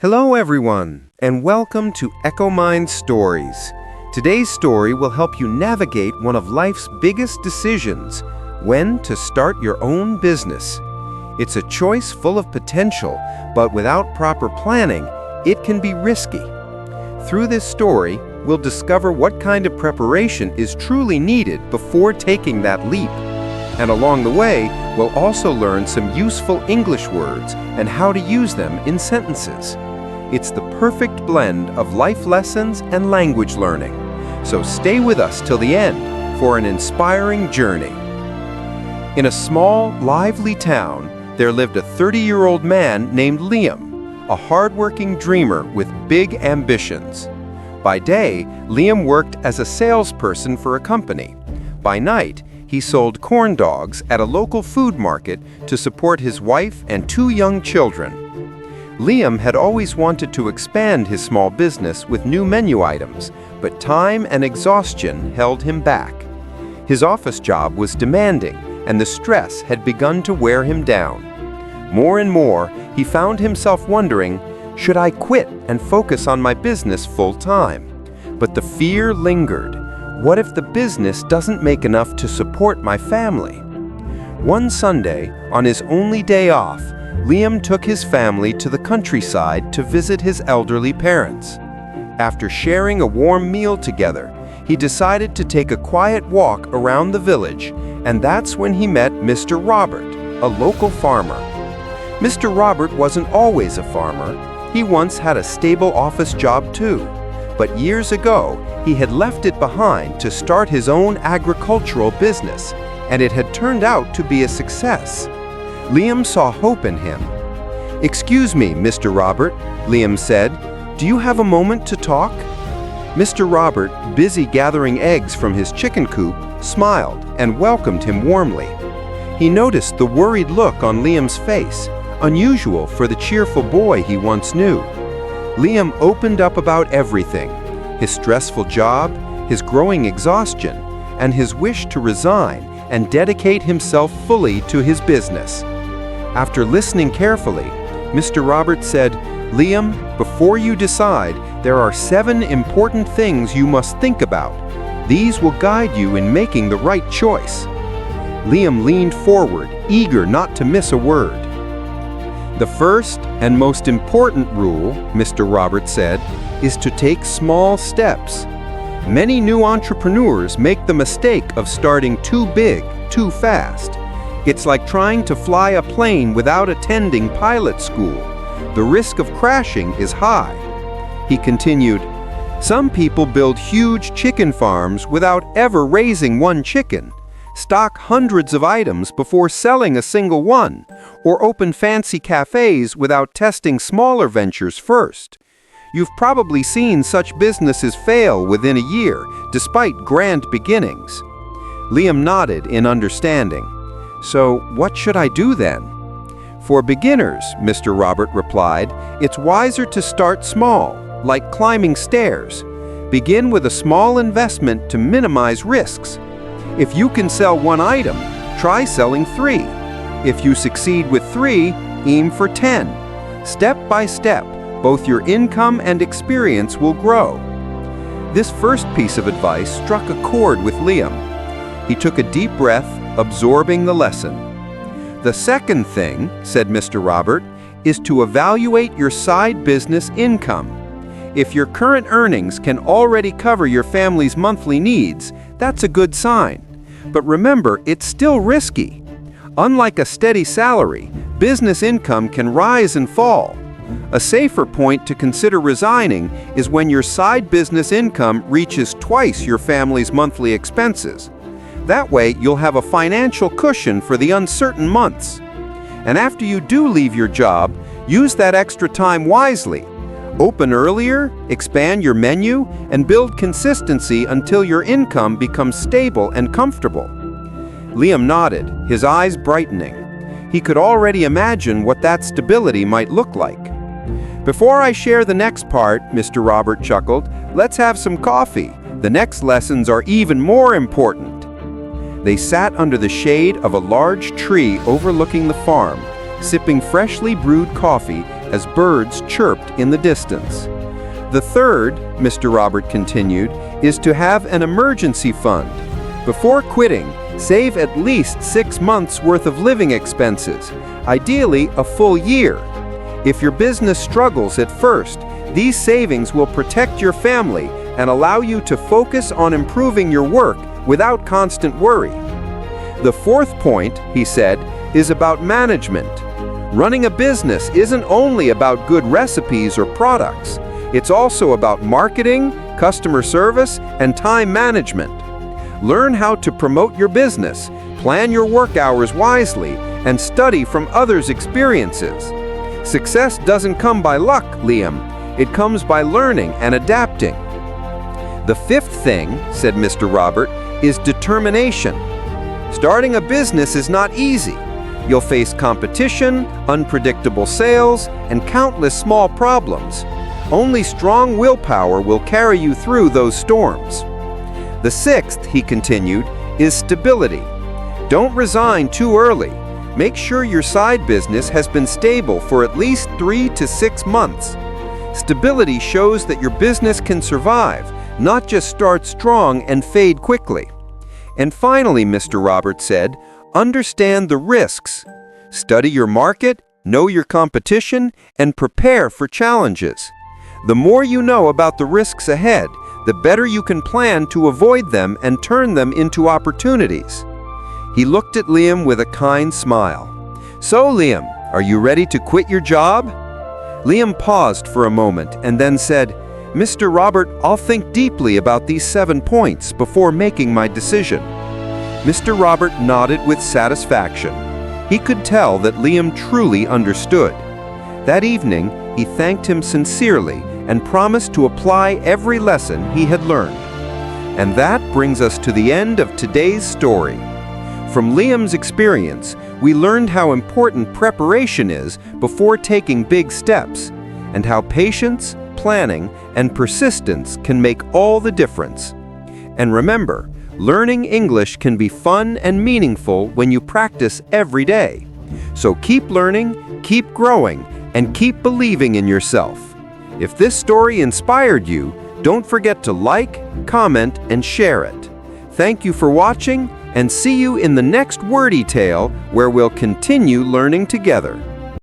Hello everyone, and welcome to Echo Mind Stories. Today's story will help you navigate one of life's biggest decisions, when to start your own business. It's a choice full of potential, but without proper planning, it can be risky. Through this story, we'll discover what kind of preparation is truly needed before taking that leap. And along the way, we'll also learn some useful English words and how to use them in sentences. It's the perfect blend of life lessons and language learning. So stay with us till the end for an inspiring journey. In a small, lively town, there lived a 30-year-old man named Liam, a hardworking dreamer with big ambitions. By day, Liam worked as a salesperson for a company. By night, he sold corn dogs at a local food market to support his wife and 2 young children. Liam had always wanted to expand his small business with new menu items, but time and exhaustion held him back. His office job was demanding, and the stress had begun to wear him down. More and more, he found himself wondering, should I quit and focus on my business full-time? But the fear lingered. What if the business doesn't make enough to support my family? One Sunday, on his only day off, Liam took his family to the countryside to visit his elderly parents. After sharing a warm meal together, he decided to take a quiet walk around the village, and that's when he met Mr. Robert, a local farmer. Mr. Robert wasn't always a farmer. He once had a stable office job too. But years ago, he had left it behind to start his own agricultural business, and it had turned out to be a success. Liam saw hope in him. "Excuse me, Mr. Robert," Liam said. "Do you have a moment to talk?" Mr. Robert, busy gathering eggs from his chicken coop, smiled and welcomed him warmly. He noticed the worried look on Liam's face, unusual for the cheerful boy he once knew. Liam opened up about everything: his stressful job, his growing exhaustion, and his wish to resign and dedicate himself fully to his business. After listening carefully, Mr. Robert said, "Liam, before you decide, there are 7 important things you must think about. These will guide you in making the right choice." Liam leaned forward, eager not to miss a word. "The first and most important rule," Mr. Robert said, "is to take small steps. Many new entrepreneurs make the mistake of starting too big, too fast. It's like trying to fly a plane without attending pilot school. The risk of crashing is high." He continued, "Some people build huge chicken farms without ever raising one chicken, stock hundreds of items before selling a single one, or open fancy cafes without testing smaller ventures first. You've probably seen such businesses fail within a year, despite grand beginnings." Liam nodded in understanding. "So, what should I do then?" "For beginners," Mr. Robert replied, "it's wiser to start small, like climbing stairs. Begin with a small investment to minimize risks. If you can sell 1 item, try selling 3. If you succeed with 3, aim for 10. Step by step, both your income and experience will grow." This first piece of advice struck a chord with Liam. He took a deep breath, absorbing the lesson. "The second thing," said Mr. Robert, "is to evaluate your side business income. If your current earnings can already cover your family's monthly needs, that's a good sign. But remember, it's still risky. Unlike a steady salary, business income can rise and fall. A safer point to consider resigning is when your side business income reaches twice your family's monthly expenses. That way, you'll have a financial cushion for the uncertain months. And after you do leave your job, use that extra time wisely. Open earlier, expand your menu, and build consistency until your income becomes stable and comfortable." Liam nodded, his eyes brightening. He could already imagine what that stability might look like. "Before I share the next part," Mr. Robert chuckled, "let's have some coffee. The next lessons are even more important." They sat under the shade of a large tree overlooking the farm, sipping freshly brewed coffee as birds chirped in the distance. The third, Mr. Robert continued, is to have an emergency fund. Before quitting, save at least 6 months' worth of living expenses, ideally a full year. If your business struggles at first, these savings will protect your family and allow you to focus on improving your work without constant worry. The fourth point, he said, is about management. Running a business isn't only about good recipes or products. It's also about marketing, customer service, and time management. Learn how to promote your business, plan your work hours wisely, and study from others' experiences. Success doesn't come by luck, Liam. It comes by learning and adapting. The fifth thing, said Mr. Robert, is determination. Starting a business is not easy. You'll face competition, unpredictable sales, and countless small problems. Only strong willpower will carry you through those storms. The sixth, he continued, is stability. Don't resign too early. Make sure your side business has been stable for at least 3 to 6 months. Stability shows that your business can survive, not just start strong and fade quickly. And finally, Mr. Robert said, understand the risks. Study your market, know your competition, and prepare for challenges. The more you know about the risks ahead, the better you can plan to avoid them and turn them into opportunities. He looked at Liam with a kind smile. So, Liam, are you ready to quit your job? Liam paused for a moment and then said, Mr. Robert, I'll think deeply about these 7 points before making my decision. Mr. Robert nodded with satisfaction. He could tell that Liam truly understood. That evening, he thanked him sincerely and promised to apply every lesson he had learned. And that brings us to the end of today's story. From Liam's experience, we learned how important preparation is before taking big steps, and how patience, planning, and persistence can make all the difference. And remember, learning English can be fun and meaningful when you practice every day. So keep learning, keep growing, and keep believing in yourself. If this story inspired you, don't forget to like, comment, and share it. Thank you for watching, and see you in the next Wordy tale where we'll continue learning together.